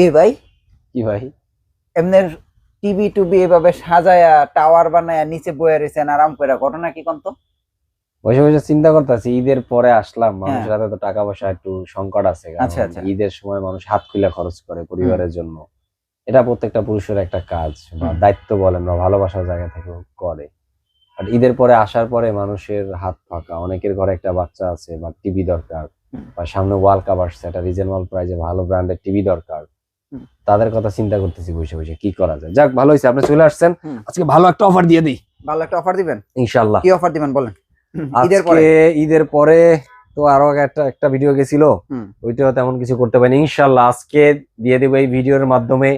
এ ভাই, কি ভাই? এমনের টিভি টুবি এভাবে সাজায়া টাওয়ার বানায়া নিচে বয়ে রয়েছেন আরাম করে, ঘটনা কি কোন তো? বসে বসে চিন্তা করতেছি, ঈদের পরে আসলাম, হ্যাঁ। মানুষের হাতে তো টাকা পয়সা একটু সংকট আছে, আচ্ছা, কারণ আচ্ছা। ঈদের সময় মানুষ হাত খুলে খরচ করে হুম, পরিবারের জন্য। এটা প্রত্যেকটা পুরুষের একটা কাজ বা হুম, দায়িত্ব বলেন বা ভালোবাসার জায়গা থেকে করে। আর ঈদের পরে আসার পরে মানুষের হাত ফাঁকা, অনেকের ঘরে একটা বাচ্চা আছে বা টিভি দরকার, হুম, বা সামনে ওয়ার্ল্ড কাপ আসছে, একটা রিজনেবল প্রাইজে ভালো ব্র্যান্ডের টিভি দরকার। হুম, তাদের কথা চিন্তা করতেছি বসে বসে কি করা যায়। যাক, ভালো হয়েছে আপনি চলে আসছেন, হুম। আজকে ভালো একটা অফার দিয়ে দিই ভালো একটা অফার দিবেন? ইনশাল্লাহ। কি অফার দিবেন বলেন? ঈদের আজকে পরে? ঈদের পরে তো আরো আগে একটা একটা ভিডিও গেছিল, হুম। ওইটাও তেমন কিছু করতে পারিনি। ইনশাল্লাহ আজকে দিয়ে দেবো এই ভিডিওর মাধ্যমে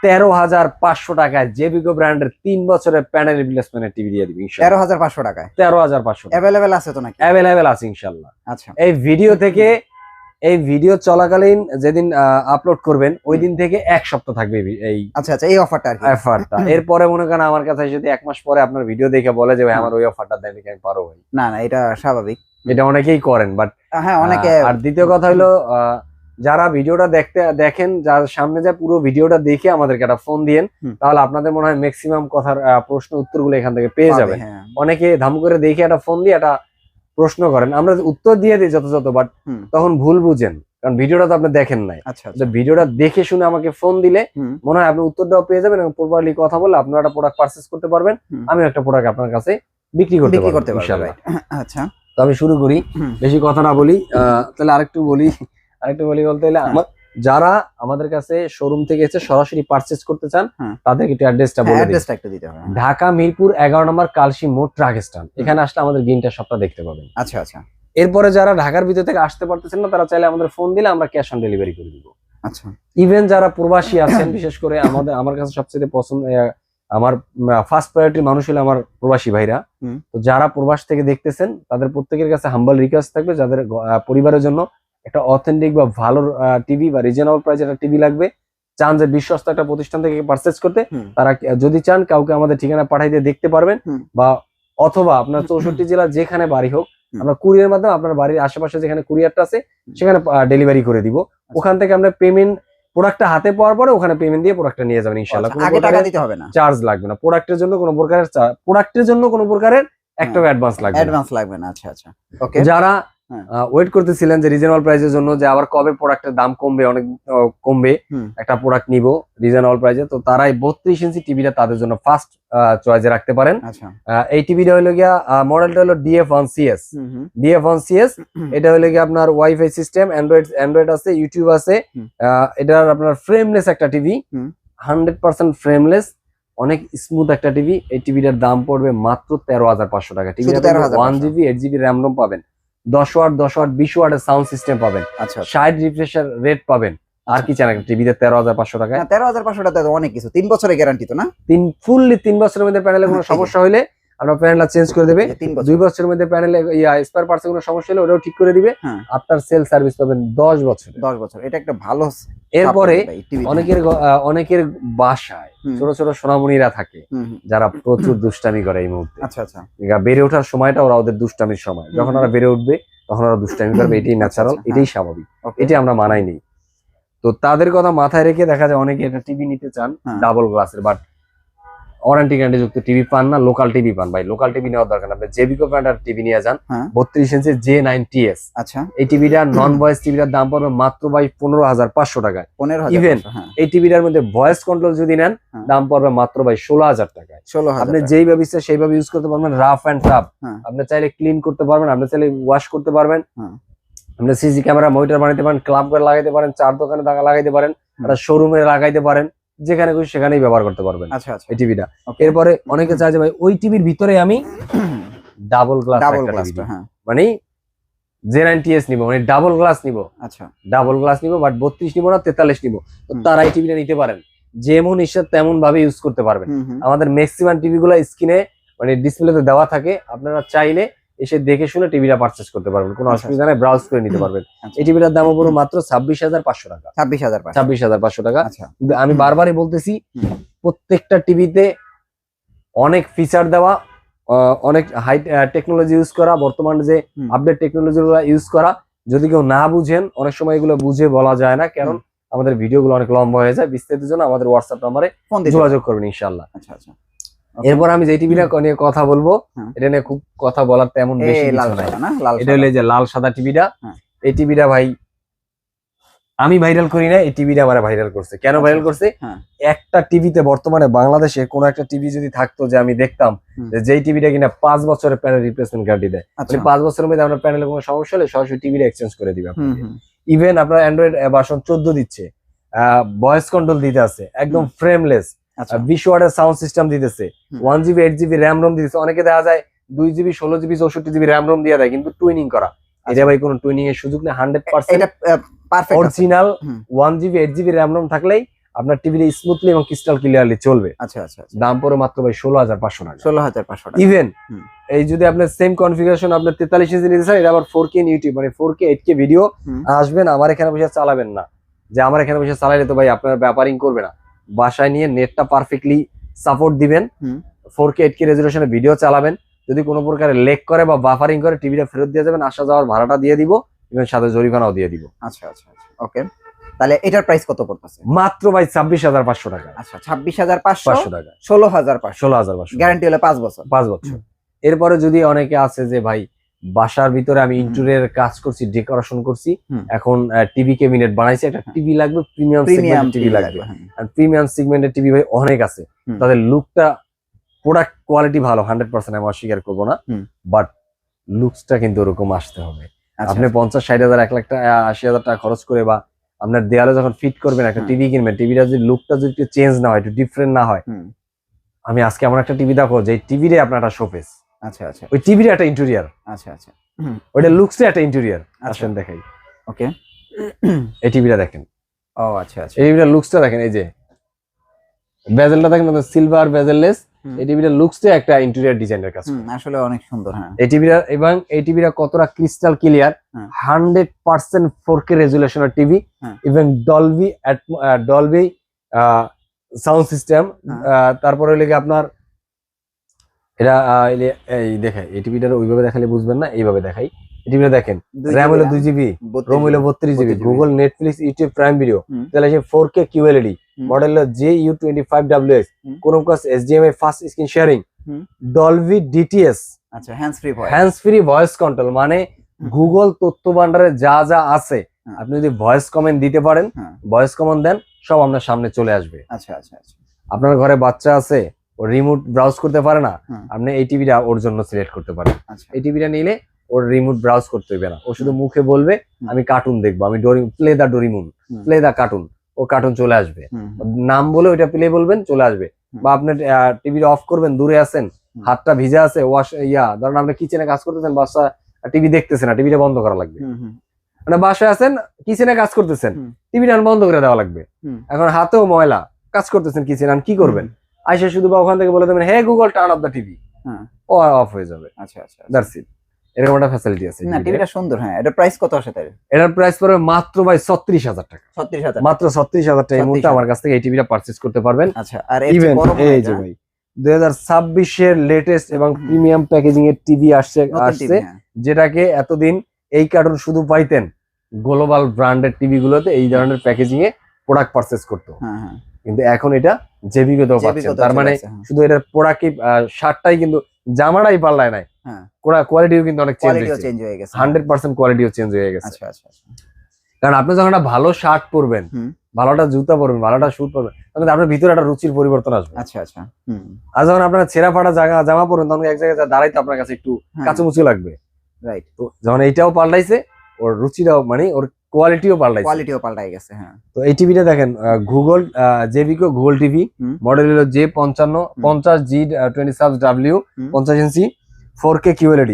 13,500 টাকায় জেবিকো ব্র্যান্ডের 3 বছরের প্যানেল রিপ্লেসমেন্টের টিভি দিয়ে দিবি ইনশাল্লাহ। 13,500 টাকায় 13,500 টাকা অ্যাভেলেবেল আছে তো নাকি? অ্যাভেলেবেল আছে ইনশাল্লাহ। আচ্ছা। এই ভিডিও থেকে, এই ভিডিও চলাকালীন যেদিন আপলোড করবেন ওই দিন থেকে 1 সপ্তাহ থাকবে এই আচ্ছা, আচ্ছা, এই অফারটা আর কি। অফারটা। এরপরে মনে করেন আমার কাছে যদি 1 মাস পরে আপনার ভিডিও দেখে বলে যে ভাই আমার ওই অফারটা দেন, আমি পারো ভাই। না, না, এটা স্বাভাবিক। এটা অনেকেই করেন, বাট হ্যাঁ, অনেকে। আর দ্বিতীয় কথা হলো, যারা ভিডিওটা দেখেন, যার সামনে যা পুরো ভিডিওটা দেখে আমাদেরকে একটা ফোন দিয়েন, তাহলে আপনাদের মনে হয় ম্যাক্সিমাম কথার প্রশ্ন উত্তরগুলো এখান থেকে পেয়ে পাবে, যাবেন। হ্যাঁ। অনেকে ধাম করে দেখে একটা ফোন দিয়ে একটা প্রশ্ন করেন, আমরা উত্তর দিয়ে দিই যথাযথ, বাট তখন ভুল বুঝেন, কারণ ভিডিওটা তো আপনি দেখেন নাই। আচ্ছা, আচ্ছা। ভিডিওটা দেখে শুনে আমাকে ফোন দিলে হুম, মনে হয় আপনি উত্তরটাও পেয়ে যাবেন এবং প্রপারলি কথা বলে আপনারা একটা প্রোডাক্ট পারচেজ করতে পারবেন, হুম। আমি একটা প্রোডাক্ট আপনার কাছে বিক্রি করতে বিক্রি করতে পারবো পারবে, ইনশাআল্লাহ। রাইট। আচ্ছা। তো আমি শুরু করি, হুম, বেশি কথা না বলি। তাহলে আরেকটু বলি বলতে গেলে, হ্যাঁ। আমার যারা আমাদের কাছে শোরুম থেকে এসে সরাসরি পারচেজ করতে চান হ্যাঁ। তাদেরকে একটু অ্যাড্রেসটা বলে দিই। অ্যাড্রেসটা একটু দিতে হবে। ঢাকা মিরপুর 11 নম্বর কালশি মোড় ট্রাক স্ট্যান্ড, এখানে আসলে আমাদের গ্রিনটা শপটা দেখতে পাবেন। আচ্ছা, আচ্ছা, এরপরে যারা ঢাকার ভিতর থেকে আসতে পারতেছেন না, তারা চাইলে আমাদের ফোন দিলে আমরা ক্যাশ অন ডেলিভারি করে দিব। আচ্ছা। ইভেন যারা প্রবাসী আছেন, বিশেষ করে আমার কাছে সবচেয়ে পছন্দ, আমার ফার্স্ট প্রায়োরিটি মানুষ হলো আমার প্রবাসী ভাইরা। তো যারা প্রবাস থেকে দেখতেছেন তাদের প্রত্যেকের কাছে হাম্বল রিকোয়েস্ট থাকবে, যাদের পরিবারের জন্য একটা অথেন্টিক বা ভালো টিভি বা রিজনেবল প্রাইসে একটা টিভি লাগবে, চান যে বিশ্বস্ত একটা প্রতিষ্ঠান থেকে পারচেজ করতে, তারা যদি চান কাউকে আমাদের ঠিকানা পাঠাই দিয়ে দেখতে পারবেন, বা অথবা আপনার 64 জেলা যেখানে বাড়ি হোক, আমরা কুরিয়ার মাধ্যমে আপনার বাড়ির আশেপাশে যেখানে কুরিয়ারটা আছে সেখানে ডেলিভারি করে দিব। ওখান থেকে আমরা পেমেন্ট, প্রোডাক্টটা হাতে পাওয়ার পরে ওখানে পেমেন্ট দিয়ে প্রোডাক্টটা নিয়ে যাবেন ইনশাআল্লাহ। কোনো আগে টাকা দিতে হবে না, চার্জ লাগবে না, প্রোডাক্টের জন্য কোনো প্রকারের একটা অ্যাডভান্স লাগবে না। অ্যাডভান্স লাগবে না। আচ্ছা, আচ্ছা, ওকে। যারা ওয়েট করতেছিলেন যে রিজনেবল প্রাইসের জন্য, যে আবার কবে প্রোডাক্টের দাম কমবে, অনেক কমবে, একটা প্রোডাক্ট নিব রিজনেবল প্রাইসে, তো তারাই 32 ইঞ্চি টিভিটা তাদের জন্য ফার্স্ট চয়েসে রাখতে পারেন। এই টিভিটা হলো গিয়া, মডেলটা হলো DF1CS। DF1CS এটা হলো গিয়া আপনার ওয়াইফাই সিস্টেম, অ্যান্ড্রয়েড আছে, ইউটিউব আছে। এটার আপনার ফ্রেমলেস একটা টিভি, 100% ফ্রেমলেস, অনেক স্মুথ একটা টিভি। এই টিভিটার দাম পড়বে মাত্র 13,500 টাকা। টিভিটা 1GB 8GB র্যাম রোম পাবেন, 10 ওয়াট 20 ওয়াট 20 ওয়াটের সাউন্ড সিস্টেম পাবেন, 60 রিফ্রেশার রেট পাবেন। আর কি চান একটা টিভিতে 13,500 টাকায়? 13,500 টাকা তো অনেক কিছু। 3 বছরের গ্যারান্টি তো না? ফুললি 3 বছরের মধ্যে প্যানেলে কোনো সমস্যা হইলে আমরা প্যানেলটা চেঞ্জ করে দেবে। 2 বছরের মধ্যে প্যানেলে স্পেয়ার পার্টস কোনো সমস্যা হলে ওটাও ঠিক করে দিবে। আপনার সেল সার্ভিস পাবেন 10 বছর। 10 বছর, এটা একটা ভালো। এরপরে অনেকের বাসায় ছোট ছোট সোনামণিরা থাকে, যারা প্রচুর দুষ্টামি করে এই মুহূর্তে। আচ্ছা, আচ্ছা। বেড়ে ওঠার সময়টা ওদের দুষ্টামির সময়, যখন ওরা বেড়ে উঠবে তখন ওরা দুষ্টামি করবে, এটাই ন্যাচারাল, এটাই স্বাভাবিক, এটাই আমরা মানাই নেই। তো তাদের কথা মাথায় রেখে দেখা যায় অনেকে একটা টিভি নিতে চান ডাবল গ্লাসের, বাট ওয়ারেন্টি গ্যারান্টি যুক্ত টিভি পান না, লোকাল টিভি পান। ভাই লোকাল টিভি নেওয়ার দরকার না, আপনি জেবিকো ব্র্যান্ডের টিভি নিয়ে যান, 32 ইঞ্চি J9TS। আচ্ছা। এই টিভিটা নন ভয়েস টিভিটার দাম পড়বে মাত্র ভাই 15,500 টাকায়। 15,000। ইভেন এই টিভিটার মধ্যে ভয়েস কন্ট্রোল যদি নেন, দাম পড়বে মাত্র ভাই 16,000 টাকায়। আপনি যেইভাবে ইচ্ছা সেইভাবে ইউজ করতে পারবেন, রাফ অ্যান্ড টাফ। আপনি চাইলে ক্লিন করতে পারবেন, আপনি চাইলে ওয়াশ করতে পারবেন, আপনি সিসি ক্যামেরা মনিটর বানাইতে পারেন, ক্লাব করে লাগাইতে পারেন, চার দোকানে লাগাইতে পারেন, একটা শোরুমে লাগাইতে পারেন, যেখানে খুশি সেখানেই ব্যবহার করতে পারবেন এই টিভিটা। এরপরে অনেকে চায় যে ভাই ওই টিভির ভিতরে আমি ডাবল গ্লাস মানে J9TS নিব, মানে ডাবল গ্লাস নিব। আচ্ছা, ডাবল গ্লাস নিব, বাট 32 নিব না 43 নিব। তো তারা এই টিভিটা নিতে পারেন, যেমন ইচ্ছা তেমন ভাবে ইউজ করতে পারবেন। আমাদের ম্যাক্সিমাম টিভি গুলো স্ক্রিনে মানে ডিসপ্লেতে দেওয়া থাকে, আপনারা চাইলে এসে দেখে শুনে টিভিটা পারচেজ করতে পারবেন, কোনো অসুবিধা নেই, ব্রাউজ করে নিতে পারবেন। এই টিভিটার দাম পুরো মাত্র 26,500 টাকা। 26,500 টাকা। আমি বারবারই বলতেছি, প্রত্যেকটা টিভিতে অনেক ফিচার দেওয়া, অনেক হাই টেকনোলজি ইউজ করা, বর্তমানে যে আপডেট টেকনোলজি ইউজ করা। যদি কেউ না বুঝেন, অনেক সময় এগুলো বুঝে বলা যায় না, কারণ আমাদের ভিডিওগুলো অনেক লম্বা হয়ে যায়, বিস্তারিতের জন্য আমাদের হোয়াটসঅ্যাপ নম্বরে যোগাযোগ করবেন ইনশাআল্লাহ। আচ্ছা আচ্ছা। এরপর আমি যে টিভিটা নিয়ে কথা বলবো, এটা নিয়ে খুব কথা বলার তেমন বেশি কিছু নাই। এটা হলো যে লাল সাদা টিভিটা। এই টিভিটা ভাই আমি ভাইরাল করি না, এই টিভিটা আমার ভাইরাল করছে। কেন ভাইরাল করছে? একটা টিভিতে বর্তমানে বাংলাদেশে কোন একটা টিভি যদি থাকতো যে আমি দেখতাম যে যেই টিভিটা কিনা 5 বছরের প্যানেল রিপ্লেসমেন্ট গ্যারান্টি দেয়, মানে 5 বছরের মধ্যে আপনার প্যানেলে কোনো সমস্যা হলে সরাসরি টিভিটা এক্সচেঞ্জ করে দিবে আপনাকে। ইভেন আপনার অ্যান্ড্রয়েড ভার্সন 14 দিচ্ছে, ভয়েস কন্ট্রোল দিতে আছে, একদম ফ্রেমলেস, 20 ওয়াটের সাউন্ড সিস্টেম দিতেছে, 1GB 8GB র্যাম রোম দিতেছে। অনেকে দেখা যায় 2GB 16GB 64GB RAM ROM দিয়ে দেয়, কিন্তু টুইনিং করা। এটা ভাই কোনো টুইনিং এর সুযোগ নেই, 100% এটা perfect original 1GB 8GB RAM ROM থাকলেই আপনার টিভিটা স্মুথলি এবং ক্রিস্টাল ক্লিয়ারলি চলবে। আচ্ছা আচ্ছা। দাম পড়ে মাত্র ভাই 16500 টাকা। 16500 টাকা। ইভেন এই যদি আপনার সেম কনফিগারেশন আপনার 43 ইঞ্চি নিতে চান, এটা আবার 4K ইউটিউব মানে 4K 8K ভিডিও আসবেন। আমার এখানে বসে চালাবেন না, যে আমার এখানে বসে চালাইলে তো ভাই আপনার ব্যাপারিং করবে না। বাসায় নিয়ে নেটটা পারফেক্টলি সাপোর্ট দিবেন, 4K 8K রেজোলিউশনে ভিডিও চালাবেন। যদি কোনো প্রকারে লেগ করে বা বাফারিং করে টিভিটা ফেরত দিয়ে যাবেন, আসা যাওয়ার ভাড়াটা দিয়ে দিব, এবং সাথে জরিমানাও দিয়ে দিব। আচ্ছা আচ্ছা আচ্ছা, ওকে। তাহলে এটার প্রাইস কত পড়তেছে? মাত্র ভাই 26500 টাকা। আচ্ছা, 26500 টাকা। 16500 গ্যারান্টি হলো 5 বছর। 5 বছর। এরপরে যদি অনেকে আছে যে ভাই বাসার ভিতরে আমি ইন্টেরিয়র কাজ করছি, ডেকোরেশন করছি, এখন টিভি ক্যাবিনেট বানাইছি, একটা টিভি লাগবে, প্রিমিয়াম টিভি লাগবে। আর প্রিমিয়াম সেগমেন্টের টিভি ভাই অনেক আছে, তাদের লুকটা প্রোডাক্ট কোয়ালিটি ভালো 100%, আমি অস্বীকার করবো না, বাট লুকসটা কিন্তু ওরকম আসতে হবে। আপনি 50-60,000 1 লাখ টাকা 80,000 টাকা খরচ করে বা আপনার দেয়ালে যখন ফিট করবেন একটা টিভি কিনবেন, টিভিটা যদি লুকটা যদি একটু চেঞ্জ না হয়, একটু ডিফারেন্ট না হয়, আমি আজকে এমন একটা টিভি দেখো যে টিভিরে আপনার একটা শোপিস। আচ্ছা আচ্ছা। ওই টিভির একটা ইন্টেরিয়র। আচ্ছা আচ্ছা। ওইটা লুকসে একটা ইন্টেরিয়র। আসেন দেখাই। ওকে, এই টিভিটা দেখেন। ও আচ্ছা আচ্ছা। এই টিভিটার লুকসটা দেখেন, এই যে বেজেলটা দেখেন, সিলভার বেজেললেস। এই টিভিটার লুকসটা একটা ইন্টেরিয়র ডিজাইনের কাজ। আসলে অনেক সুন্দর। হ্যাঁ, এই টিভিটা এবং এই টিভিটা কতটা ক্রিস্টাল ক্লিয়ার, 100% 4K রেজোলিউশনের টিভি, এবং ডলবি সাউন্ড সিস্টেম। তারপরে লেগে আপনার এটা এই দেখেন, এই টিভিটার ওইভাবে দেখালে বুঝবেন না, এইভাবে দেখাই। এই টিভিটা দেখেন, র্যাম হলো 2GB, রোম হলো 32GB, Google, Netflix, YouTube, prime video, তাহলে 4K QLED, মডেল হলো JU25WS, Chromecast, HDMI fast screen sharing, Dolby DTS। আচ্ছা, হ্যান্ডস ফ্রি ভয়েস কন্ট্রোল, মানে গুগল তথ্য ভান্ডারে যা যা আছে আপনি যদি ভয়েস কমেন্ট দিতে পারেন, ভয়েস কমেন্ট দেন, সব আপনার সামনে চলে আসবে। আচ্ছা আচ্ছা আচ্ছা। আপনার ঘরে বাচ্চা আছে, ও রিমোট ব্রাউজ করতে পারে না, আপনি এই টিভিটা ওর জন্য সিলেক্ট করতে পারেন। এই টিভিটা নিলে ওর রিমোট ব্রাউজ করতে হবে না, ও শুধু মুখে বলবে আমি কার্টুন দেখবো, আমি play the Doraemon, play the cartoon, ও কার্টুন চলে আসবে। নাম বলে ওইটা প্লে বলবেন, চলে আসবে। বা আপনি টিভিটা অফ করবেন, দূরে আছেন, হাতটা ভিজে আছে, ধরেন আপনি কিচেনে কাজ করতেছেন, বাচ্চা টিভি দেখতেছে না, টিভিটা বন্ধ করা লাগবে। মানে বাসায় আছেন, কিচেনে কাজ করতেছেন, টিভিটা বন্ধ করে দেওয়া লাগবে। এখন হাতেও ময়লা, কাজ করতেছেন কিচেনে, কি করবেন? আইসা শুধু বা ওখান থেকে বলে দেবেন, hey Google turn off the TV, ও অফ হয়ে যাবে। আচ্ছা আচ্ছা, দ্যাটস ইট। এরকম একটা ফ্যাসিলিটি আছে। না, টিভিটা সুন্দর। হ্যাঁ, এটা প্রাইস কত আসে তাই? এটার প্রাইস পড়বে মাত্র ভাই 36000 টাকা। 36000, মাত্র 36000 টাকা। এই মুহূর্তে আমার কাছ থেকে এই টিভিটা পারচেজ করতে পারবেন। আচ্ছা, আর এই যে ভাই 2026 এর লেটেস্ট এবং প্রিমিয়াম প্যাকেজিং এর টিভি আসছে, যেটাকে এতদিন এই কার্টুন শুধু পাইতেন গ্লোবাল ব্র্যান্ডের টিভি গুলোতে, এই ধরনের প্যাকেজিং এ প্রোডাক্ট পারচেজ করতো। কিন্তু এখন এটা জেবিগোতেও পাচ্ছেন। তার মানে শুধু এটার প্রোডাক্টই, শার্টটাই কিন্তু, জামাটাই পাল্টায় নাই, কোয়ালিটিও কিন্তু অনেক চেঞ্জ হয়ে গেছে। 100% কোয়ালিটিও চেঞ্জ হয়ে গেছে। আচ্ছা আচ্ছা। কারণ আপনি যখন একটা ভালো শার্ট পরবেন, ভালোটা জুতা পরবেন, ভালোটা শুট পরবেন, তখন আপনার ভিতরে একটা রুচির পরিবর্তন আসবে। আচ্ছা আচ্ছা। আর যখন আপনার ছেঁড়া ফাটা জামা পরবেন, তখন এক জায়গায় দাঁড়াইতে আপনার কাছে একটু কাঁচুমুচু লাগবে। রাইট। তো যখন এইটাও পাল্টাইছে, ওর রুচিটাও, মানে ওর কোয়ালিটিও পাল্টাই গেছে। হ্যাঁ। তো এই টিভিটা দেখেন, গুগল জেবিকো গুগল টিভি, মডেল হলো J55G27W, 50 ইঞ্চি, 4K QLED,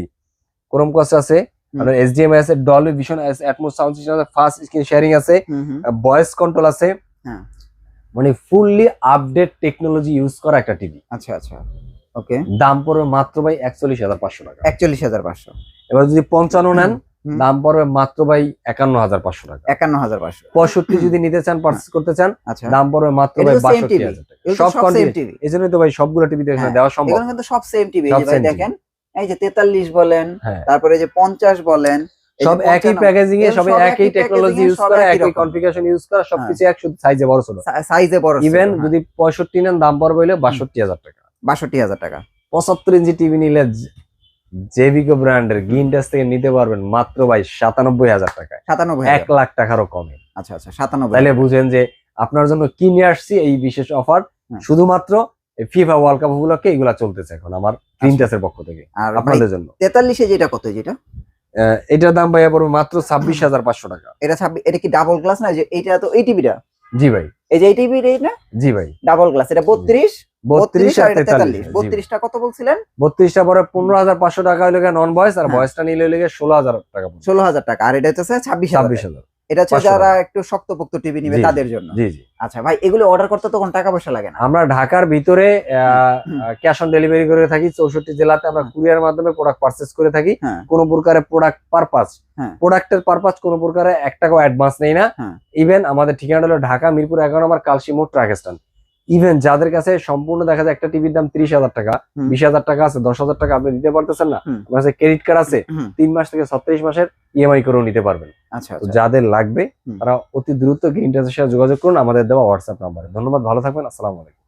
Chromecast আছে, আপনার HDMI আছে, Dolby vision atoms sound system আছে, ফাস্ট স্ক্রিন শেয়ারিং আছে, ভয়েস কন্ট্রোল আছে। হ্যাঁ, মানে ফুললি আপডেট টেকনোলজি ইউজ করা একটা টিভি। আচ্ছা আচ্ছা, ওকে। দাম পড়বে মাত্র ভাই 41500 টাকা। 41500। এবার যদি 55 নেন, দাম পড়বে মাত্র ভাই 51500 টাকা। 51500। 65 যদি নিতে চান, পারচেজ করতে চান, দাম পড়বে মাত্র ভাই 62000 টাকা। সব টিভি, এজন্যই তো ভাই সবগুলো টিভি দেখে দেওয়া সম্ভব। এগুলো কিন্তু সব সেম টিভি। এই যে ভাই দেখেন, এই যে 43 বলেন, তারপরে যে 50 বলেন, সব একই প্যাকেজিং এ, সব একই টেকনোলজি ইউজ করা, একই কনফিগারেশন ইউজ করা, সবকিছু এক, শুধু সাইজে বড় ছোট। সাইজে বড় ইভেন যদি 65 নেন দাম পড়বে হলো 62,000 টাকা। 62,000 টাকা। 75 ইঞ্চি টিভি নিলে জেভিকো ব্র্যান্ডের গ্রিনটাস থেকে নিতে পারবেন মাত্র ভাই 97,000 টাকায়। 97,000, 1 লাখ টাকারও কমে। আচ্ছা আচ্ছা 97। তাহলে বুঝেন যে আপনার জন্য কিনে আসছি এই বিশেষ অফার, শুধুমাত্র ফিফা ওয়ার্ল্ড কাপ উপলক্ষে এগুলা চলতেছে এখন আমার গ্রিনটাসের পক্ষ থেকে আর আপনাদের জন্য। 43 এ যেটা কত, যেটা এটার দাম ভাইয়া পড়বে মাত্র 26,500 টাকা। এটা কি ডাবল গ্লাস না? যে এটা তো এই টিভিটা। জি ভাই, এই যে এই টিভি না? জি ভাই, ডাবল গ্লাস। এটা 32 আর 43। 32 টা কত বলছিলেন? 32 টা পরে 15,500 টাকা হইলো নন ভয়েস, আর ভয়েসটা নিলে হইলো 16,000 টাকা। 16,000 টাকা। আর এটা হচ্ছে 26,000। এটা হচ্ছে যারা একটু শক্তপোক্ত টিভি নিবে তাদের জন্য। জি জি। আচ্ছা ভাই, এগুলো অর্ডার করতে তখন টাকা পয়সা লাগে না? আমরা ঢাকার ভিতরে ক্যাশ অন ডেলিভারি করে থাকি। 64 জেলাতে আমরা কুরিয়ার মাধ্যমে প্রোডাক্ট পারচেজ করে থাকি। কোন প্রকারে প্রোডাক্টের পারপাস কোন প্রকারে 1 টাকাও অ্যাডভান্স নেই না। ইভেন আমাদের ঠিকানা হলো ঢাকা মিরপুর 11 নম্বর কালশি মোড় ট্রাক স্ট্যান্ড। ইভেন যাদের কাছে সম্পূর্ণ দেখা যায় একটা টিভির দাম 30,000 টাকা, 20,000 টাকা আছে, 10,000 টাকা আপনি দিতে পারতেছেন না, আমার কাছে ক্রেডিট কার্ড আছে, 3 মাস থেকে 36 মাসের ইএমআই করেও নিতে পারবেন। আচ্ছা, তো যাদের লাগবে তারা অতি দ্রুত গ্রিনটাসের সাথে যোগাযোগ করুন আমাদের দেওয়া হোয়াটসঅ্যাপ নাম্বারে। ধন্যবাদ, ভালো থাকবেন, আসসালামু আলাইকুম।